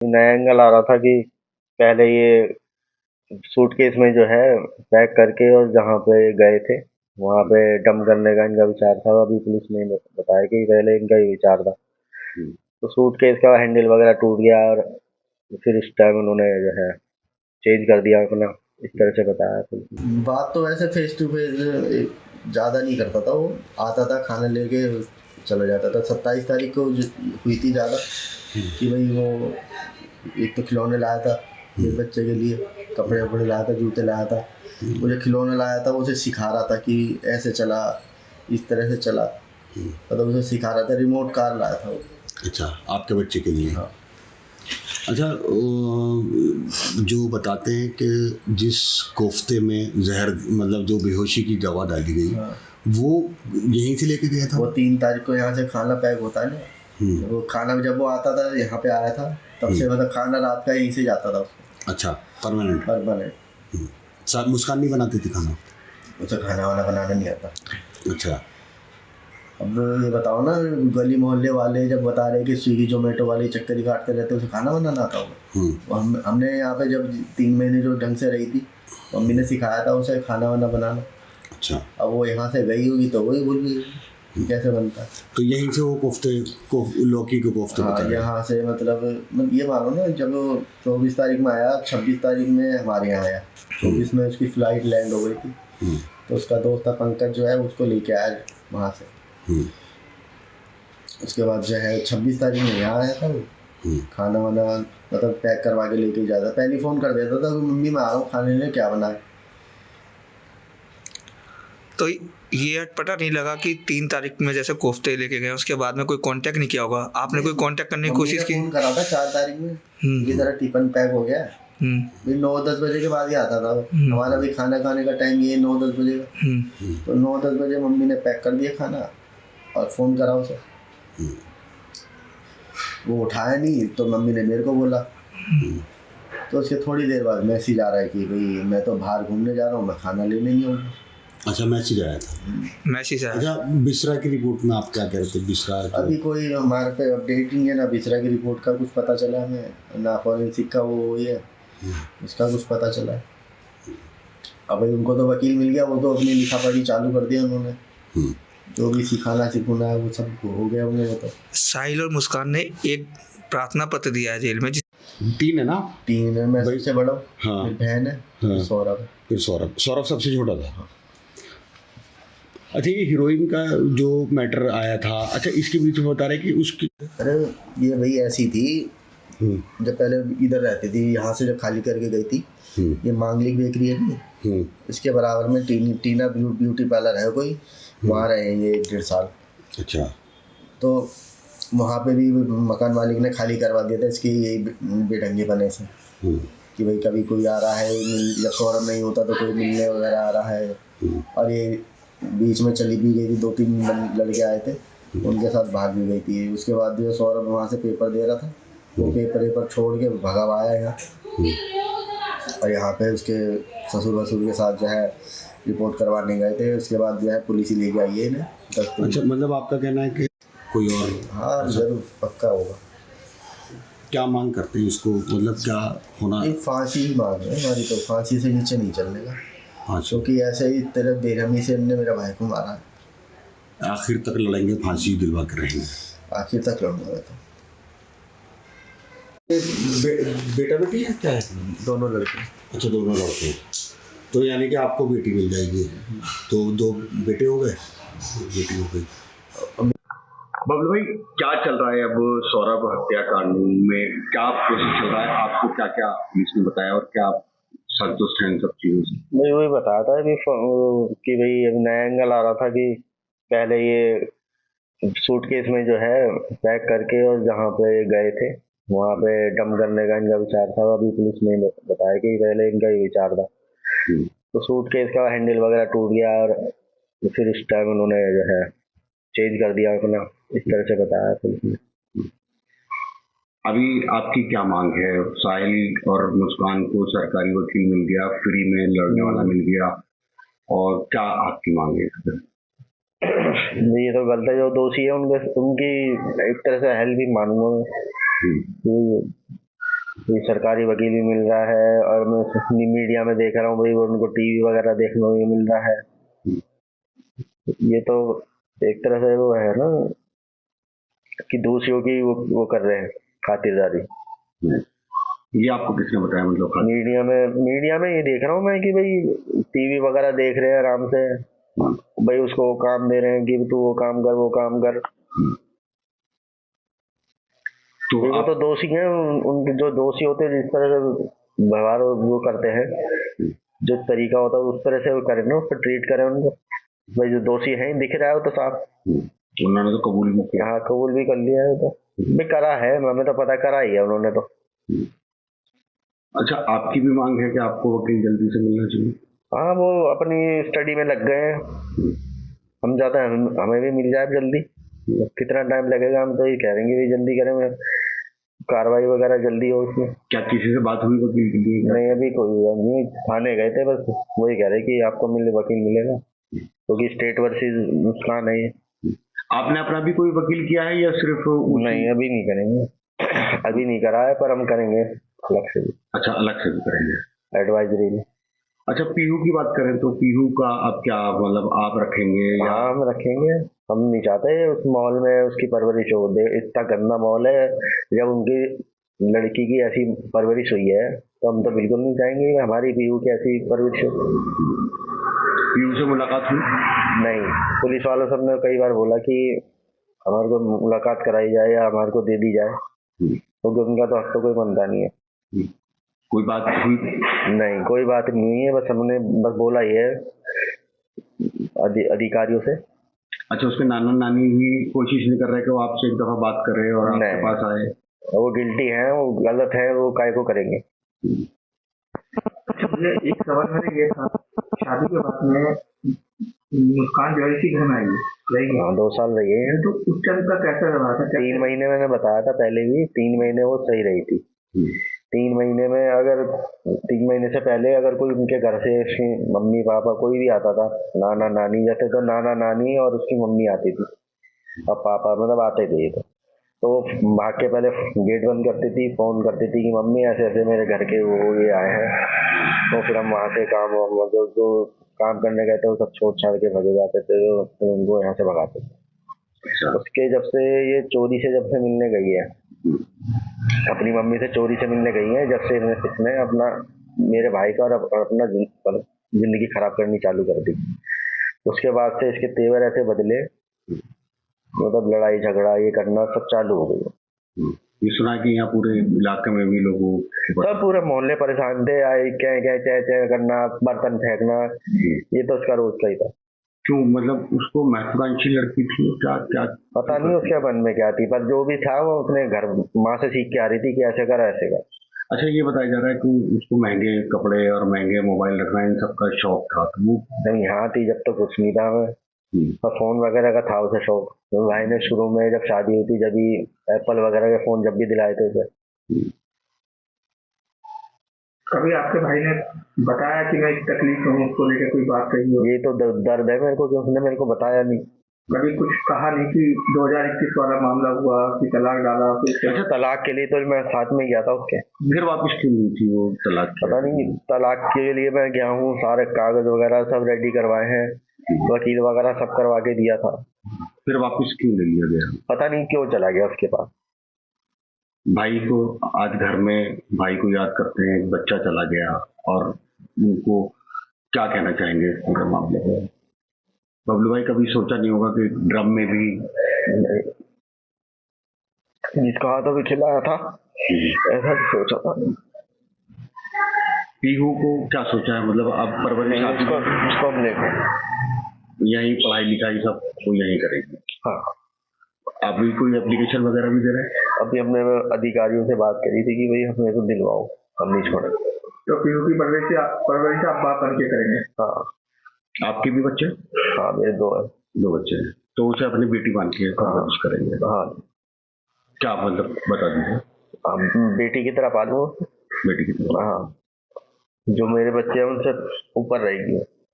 नया एंगल आ रहा था कि पहले ये सूटकेस में जो है पैक करके और जहाँ पे गए थे वहाँ पे डंप करने का इनका विचार था। अभी पुलिस ने बताया कि पहले इनका ये विचार था। तो सूटकेस का हैंडल वगैरह टूट गया और फिर इस टाइम उन्होंने जो है चेंज कर दिया अपना, इस तरह से बताया पुलिस ने। बात तो वैसे फेस टू फेस ज़्यादा नहीं करता था, वो आता था खाना लेके चला जाता था। 27 तारीख को हुई थी ज़्यादा कि भाई वो एक तो खिलौने लाया था मेरे बच्चे के लिए, कपड़े वपड़े लाया था, जूते लाया था। वो जो खिलौने लाया था वो उसे सिखा रहा था कि ऐसे चला, इस तरह से चला, मतलब उसे सिखा रहा था। रिमोट कार लाया था वो। अच्छा, आपके बच्चे के लिए। हाँ। अच्छा, जो बताते हैं कि जिस कोफ्ते में जहर मतलब जो बेहोशी की दवा डाली गई, हाँ। वो यहीं से लेके गया था। वो 3 तारीख को यहाँ से खाना पैक होता है ना, वो खाना जब वो आता था यहाँ पे आया था तब से, मतलब खाना रात का यहीं से जाता था उसको। अच्छा, परमानेंट। परमानेंट। मुस्कान नहीं बनाती थी खाना? उसे खाना वाना बनाना नहीं आता। अच्छा। अब ये बताओ ना, गली मोहल्ले वाले जब बता रहे कि स्विगी जोमेटो वाले चक्कर ही काटते रहते, उसे खाना बनाना आता होगा। हमने यहाँ पे जब 3 महीने जो ढंग से रही थी, मम्मी ने सिखाया था उसे खाना वाना बनाना। अच्छा। अब वो यहाँ से गई होगी तो वही भूल गई कि कैसे बनता है। तो यहीं से वो लौकी के कोफ्ते बता रहे हैं। यहाँ से मतलब ये मानो ना, जब वो 24 तारीख में आया, 26 तारीख में हमारे यहाँ आया, 24 में उसकी फ़्लाइट लैंड हो गई थी। तो उसका दोस्त था पंकज जो है, उसको लेके आया वहाँ से। उसके बाद जो है 26 तारीख में यहाँ आया था वो। खाना वाना मतलब पैक करवा के लेके जाता, पहले फ़ोन कर देता था कि मम्मी मैं आ रहा हूँ खाने लिए, क्या बनाए। तो ये पता नहीं लगा कि 3 तारीख में जैसे कोफ्ते लेके गए, उसके बाद में कोई कांटेक्ट नहीं किया होगा आपने? कोई कांटेक्ट करने की कोशिश की? फ़ोन करा था 4 तारीख में, ये तरह टिफिन पैक हो गया है। फिर 9-10 बजे के बाद ही आता था। हमारा भी खाना खाने का टाइम ये 9-10 बजे का। तो 9-10 बजे मम्मी ने पैक कर दिया खाना और फ़ोन करा उसे। वो उठाया नहीं तो मम्मी ने मेरे को बोला। तो उसके थोड़ी देर बाद मैसेज आ रहा है कि भाई मैं तो बाहर घूमने जा रहा हूँ, मैं खाना लेने नहीं आऊँगा। अच्छा, मैसेज आया था। मैसेज आया। अच्छा, बिस्रा की रिपोर्ट में आप क्या कह रहे थे? बिस्रा अभी कोई हमारे पे अपडेट नहीं है, ना बिस्रा की रिपोर्ट का कुछ पता चला हमें, ना फॉरेंसिक का वो है, उसका कुछ पता चला है। अब भाई उनको तो वकील मिल गया, वो तो अपनी लिखा पढ़ी चालू कर दिया उन्होंने। जो भी सिखाना सिखाना है वो सब हो गया उन्हें। वो तो साहिल और मुस्कान ने एक प्रार्थना पत्र दिया है जेल में। 3 है ना? 3 है, मैं सबसे बड़ा हूँ। हाँ। फिर बहन है, फिर सौरभ है। फिर सौरभ सबसे छोटा था। अच्छा, ये हीरोइन का जो मैटर आया था, अच्छा इसके बीच में बता रहे कि उसकी, अरे ये भाई ऐसी थी, जब पहले इधर रहती थी, यहाँ से जब खाली करके गई थी, ये मांगलिक बेकरी है नहीं, इसके बराबर में टीना ब्यूटी पार्लर है कोई, वहाँ रहे ये 1-1.5 साल। अच्छा। तो वहाँ पे भी मकान मालिक ने खाली करवा दिया था इसकी यही बेढंगे बने से, कि भाई कभी कोई आ रहा है, जब सौरभ नहीं होता तो कोई मिलने वगैरह आ रहा है। और ये बीच में चली भी गई थी, 2-3 लड़के आए थे, उनके साथ भाग भी गई थी। उसके बाद जो सौरभ वहाँ से पेपर दे रहा था, वो पेपर छोड़ के भगा आया यहाँ। और यहाँ पे उसके ससुर वसुर के साथ जो है रिपोर्ट करवाने गए थे। उसके बाद जो है पुलिस ही लेके आई है इन्हें। अच्छा, मतलब आपका कहना है कि कोई और? हाँ जरूर पक्का होगा। क्या मांग करते हैं इसको, मतलब क्या होना? एक फांसी ही मांग है हमारी, तो फांसी से नीचे नहीं चलने का। हाँ, क्योंकि ऐसे ही तेरे बेरहमी से इनने मेरा भाई को मारा है। आखिर तक लड़ेंगे, फांसी दिलवा कर रहेंगे। आखिर तक लड़ूंगा मैं तो। बेटा बेटी है क्या है? दोनों लड़के। अच्छा, दोनों लड़के। तो यानी कि आपको बेटी मिल जाएगी, तो 2 बेटे हो गए, बेटी हो गई। बबलू भाई, क्या चल रहा है अब सौरभ हत्याकांड में? क्या प्रोसेस चल रहा है? आपको क्या क्या पुलिस ने बताया और क्या संतुष्ट हैं इन सब चीज़ों से? मैं वही बताया था कि भाई अब नया एंगल आ रहा था कि पहले ये सूटकेस में जो है पैक करके और जहाँ पे गए थे वहाँ पे डंप करने का इनका विचार था। अभी पुलिस ने बताया कि पहले इनका ये विचार था। तो सूटकेस का हैंडल वगैरह टूट गया और फिर इस टाइम उन्होंने जो है चेंज कर दिया अपना, इस तरह से बताया पुलिस ने। अभी आपकी क्या मांग है? साहिल और मुस्कान को सरकारी वकील मिल गया, फ्री में लड़ने वाला मिल गया, और क्या आपकी मांग है? ये तो गलत है, जो दोषी है उनकी एक तरह से हेल्प भी मानूंगा मैं। ये सरकारी वकील भी मिल रहा है, और मैं मीडिया में देख रहा हूँ भाई, वो उनको टीवी वगैरह देखने को भी मिल रहा है। ये तो एक तरह से वो है ना कि दोषियों की वो कर रहे हैं खातिरदारी। ये आपको किसने बताया? मतलब मीडिया में ये देख रहा हूँ मैं कि भाई टीवी वगैरह देख रहे हैं आराम से, भाई उसको वो काम दे रहे हैं कि तू वो काम कर। तो वो तो दोषी हैं, उनके जो दोषी होते हैं जिस तरह से व्यवहार वो करते हैं, जो तरीका होता है उस तरह से वो करें ना, उसको ट्रीट करें उनको। भाई जो दोषी हैं दिख रहा है तो साफ, उन्होंने तो कबूल भी किया। हाँ कबूल भी कर लिया है, तो भी करा है, हमें तो पता करा ही है उन्होंने तो। अच्छा, आपकी भी मांग है कि आपको वकील जल्दी से मिलना चाहिए? हाँ, वो अपनी स्टडी में लग गए हैं, हम चाहते हैं हमें भी मिल जाए जल्दी। कितना टाइम लगेगा, हम तो ये कह देंगे भी जल्दी करें, कार्रवाई वगैरह जल्दी हो उसमें। क्या किसी से बात हुई वकील के लिए? नहीं, अभी कोई नहीं, थाने गए थे, बस वही कह रहे कि आपको वकील मिलेगा, क्योंकि स्टेट वर्सेस मुस्कान है ये। आपने अपना भी कोई वकील किया है या सिर्फ नहीं, अभी नहीं करेंगे, अभी नहीं करा है, पर हम करेंगे अलग से भी। अच्छा, अलग से भी करेंगे एडवाइजरी में। अच्छा, पीहू की बात करें तो पीहू का अब क्या, मतलब आप रखेंगे या? हाँ, हम रखेंगे, हम नहीं चाहते उस माहौल में उसकी परवरिश हो। इतना गंदा माहौल है, जब उनकी लड़की की ऐसी परवरिश हुई है तो हम तो बिल्कुल नहीं चाहेंगे कि हमारी पीहू की ऐसी परवरिश हो। पीहू से मुलाकात हुई? नहीं, पुलिस वालों सबने कई बार बोला कि हमारे को मुलाकात कराई जाए या हमारे को दे दी जाए, क्योंकि उनका तो हक तो कोई बनता नहीं है। कोई बात हुई? नहीं, कोई बात नहीं हुई है, बस हमने बस बोला ही है अधिकारियों से। अच्छा, उसके नाना नानी भी कोशिश नहीं कर रहे कि वो आपसे एक दफा बात कर रहे और आपके पास आए? वो गिल्टी है, वो गलत है, वो काय को करेंगे। मुझे एक सवाल मेरे ये था, शादी के बाद में मुस्कान जो है इसी घर में आई है, हाँ 2 साल रही है, तो उस टाइम का कैसा रहा था? 3 महीने मैंने बताया था पहले भी, 3 महीने वो सही रही थी। 3 महीने में अगर 3 महीने से पहले अगर कोई उनके घर से उसकी मम्मी पापा कोई भी आता था, नाना नानी, जैसे तो नाना नानी और उसकी मम्मी आती थी, अब पापा मतलब आते थे, तो भाग के पहले गेट बंद करती थी, फोन करती थी कि मम्मी ऐसे ऐसे मेरे घर के वो ये आए हैं, तो फिर हम वहाँ से काम जो काम करने गए थे वो सब छोड़ छाड़ के भगे जाते थे, तो फिर उनको यहाँ से भगाते थे। उसके जब से ये चोरी से जब से मिलने गई है, अपनी मम्मी से चोरी से मिलने गई है, जब से इसने अपना मेरे भाई का और अपना जिंदगी खराब करनी चालू कर दी, उसके बाद से इसके तेवर ऐसे बदले, मतलब लड़ाई झगड़ा ये करना सब चालू हो गई। ये सुना कि यहाँ पूरे इलाके में भी लोगों सब पूरे मोहल्ले परेशान थे, आई क्या चह करना, बर्तन फेंकना, ये तो उसका रोज का ही था। क्यों, मतलब उसको महत्वाकांक्षी लड़की थी क्या? क्या पता नहीं उसके मन में क्या थी, पर जो भी था वो अपने घर माँ से सीख के आ रही थी कि ऐसे कर ऐसे कर। अच्छा, ये बताया जा रहा है कि उसको महंगे कपड़े और महंगे मोबाइल रखना इन सबका शौक था, तो वो नहीं, यहाँ थी जब तो कुछ नहीं था हमें, और फोन वगैरह का था उसे शौक। तो भाई ने शुरू में जब शादी हुई थी, जब भी एप्पल वगैरह के फोन जब भी दिलाए थे उसे। कभी आपके भाई ने बताया कि मैं तकलीफ में हूँ, उसको लेकर कोई बात कही हो? ये तो दर्द है मेरे को कि उसने मेरे को बताया नहीं। कभी कुछ कहा नहीं कि 2021 वाला मामला हुआ कि तलाक डाला? अच्छा, तलाक के लिए तो मैं साथ में गया था उसके। फिर वापस क्यों नहीं थी वो तलाक? पता नहीं, तलाक के लिए मैं गया हूँ, सारे कागज वगैरह सब रेडी करवाए हैं, वकील वगैरह सब करवा के दिया था, फिर वापस क्यों ले लिया गया? पता नहीं क्यों चला गया उसके पास। भाई को आज घर में भाई को याद करते हैं, एक बच्चा चला गया, और उनको क्या कहना चाहेंगे इस पूरे मामले में? बबलू भाई, कभी सोचा नहीं होगा कि ड्रम में भी जिसका हाथों भी खिलाया था, ऐसा भी सोचा था। पीहू को क्या सोचा है, मतलब अब परवरिश उसको हम लेकर यही पढ़ाई लिखाई सब वो यही करेगी? हाँ, अभी कोई एप्लीकेशन वगैरह भी दे रहे हैं? अभी हमने अधिकारियों से बात करी थी कि भाई हमें तो दिलवाओ, हम नहीं छोड़ेंगे। तो पीहू की परवरिश आप बात करके करेंगे? हाँ। आपके भी बच्चे? हाँ, मेरे 2 हैं। 2 बच्चे हैं, तो उसे अपनी बेटी मान के परवरिश करेंगे? हाँ। क्या मतलब बता दीजिए। बेटी की तरह पालूं, बेटी की तरह? हाँ, जो मेरे बच्चे हैं उनसे ऊपर रहेगी।